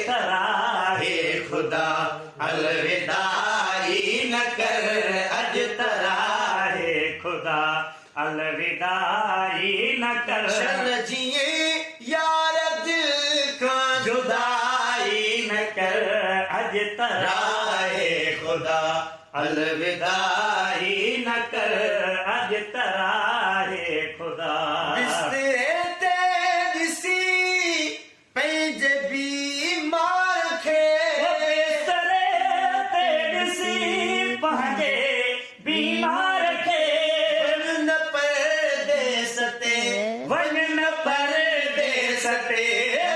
तराहे खुदा अलविदाई न कर अज तराहे खुदा अलविदाई न कर चल जिए यार दिल का जुदाई न कर अज तराहे खुदा अलविदाई न कर अज तराहे खुदा बिस्तरे ते दिसी पंज बीमार खे बिस्तरे ते दिसी पंजे बीमार खे वन परदेस ते वन परदेस ते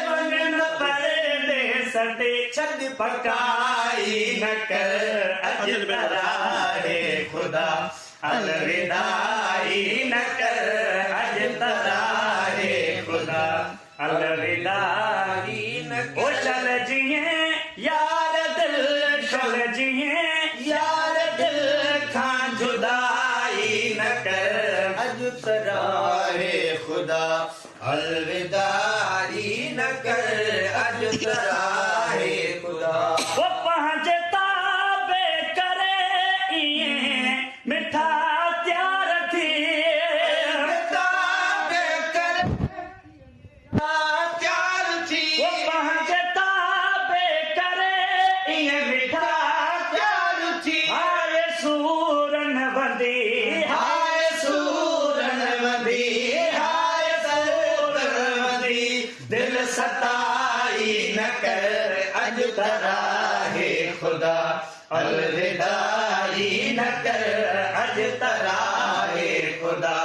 वन परदेस ते छद पकाई न कर अज तराहे खुदा अलविदाई न कर अज तराहे खुदा अलविदाई न कर ओ चल जिए यार दिल चल जिए यार दिल खां जुदाई न कर अज तराहे खुदा अलविदाई न कर अज तराहे खुदा वो पहुंचता बेकरे मिठा त्यार थी प्यार थी वो पहुंचता बेकरे मिठा प्यार थी हाय सूरन बंदी हाय सूरन वदी हाय सूरन वदी दिल सताई न कर अज तराहे खुदा अलविदाई न कर अज तराहे खुदा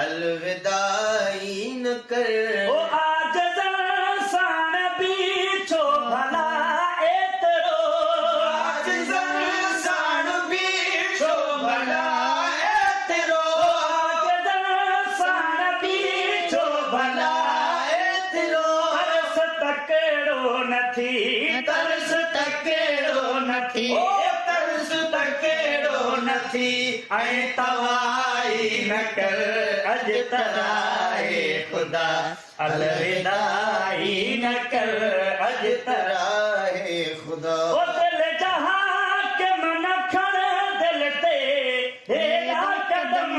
अलविदाई न कर ओ आज सान बीचो भला एतरो आज सान बीचो भला एतरो आज सान बीचो भला एतरो तरस तकड़ो नथी तरस तकड़ो नथी ओ तरस तकड़ो नथी ऐं तवाई न कर अज तराहे खुदा अलविदाई न कर अज तराहे खुदा ओ दिल जहां के मन खण दिल ते हेला कदम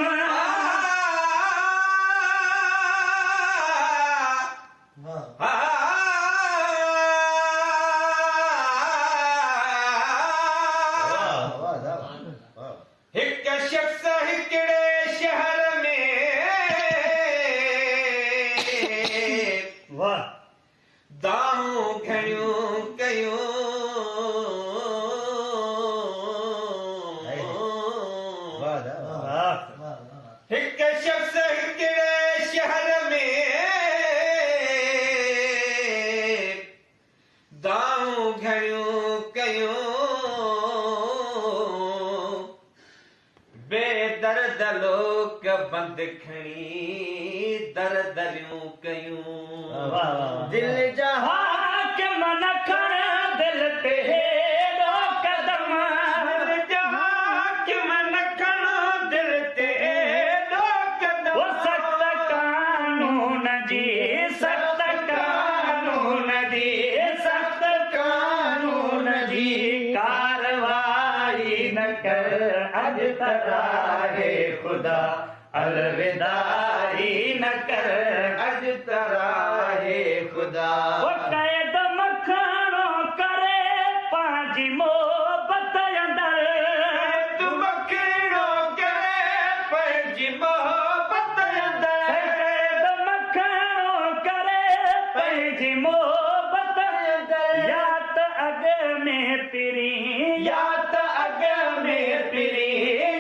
हिक शख्स हिकड़े शहर में वाह दाऊं घणियूं कयूं हिक शख्स हिकड़े शहर में दाऊं घणियूं कयूं बेदर्द लोक बंद खणी दरदरियूं कयूं दिल जहां जहां के मन खण दिल ते हेलो कदम दिल जहां के मन खण दिल ते हेलो कदम वो सख्त कानून जी सख्त कानून जी सख्त कानून जी कारवाई न कर अज तराहे खुदा अलविदाई न कर अज तराहे खुदा वो कैद मखणो करे पंहिंजी मोहबत अंदर तुम कहिड़ो करे पंहिंजी मोहबत अंदर कैद मखणो करे पंहिंजी मोहबत अंदर या त अॻ में पिरी या त अॻ में पिरी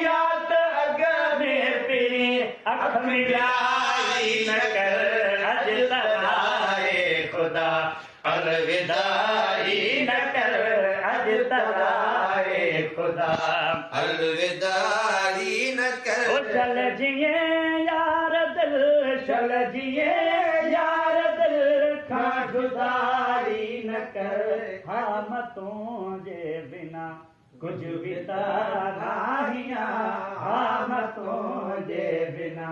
या त अॻ में पिरी अख मिलाई न कर अज तराहे खुदा अलविदाई न कर अज तराहे खुदा अलविदाई न कर ओ चल जिए यार दिल चल जिए यार दिल खां जुदाई न कर हम तुझे बिना कुछ भी ताहिया हम तुझे बिना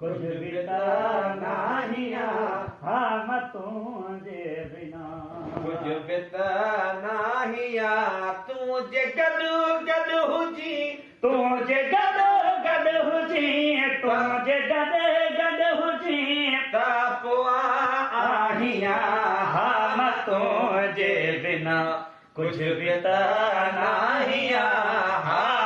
कुछ भी ताहिया हम तुझे बिना कुछ बित नाहिया तूं जे गॾु गॾु हुजी तूं जे गॾु गॾु हुजी तूं जे गॾु गॾु हुजी त पोइ आहियां हा मां तुंहिंजे बिना कुझु बि त नाहियां हा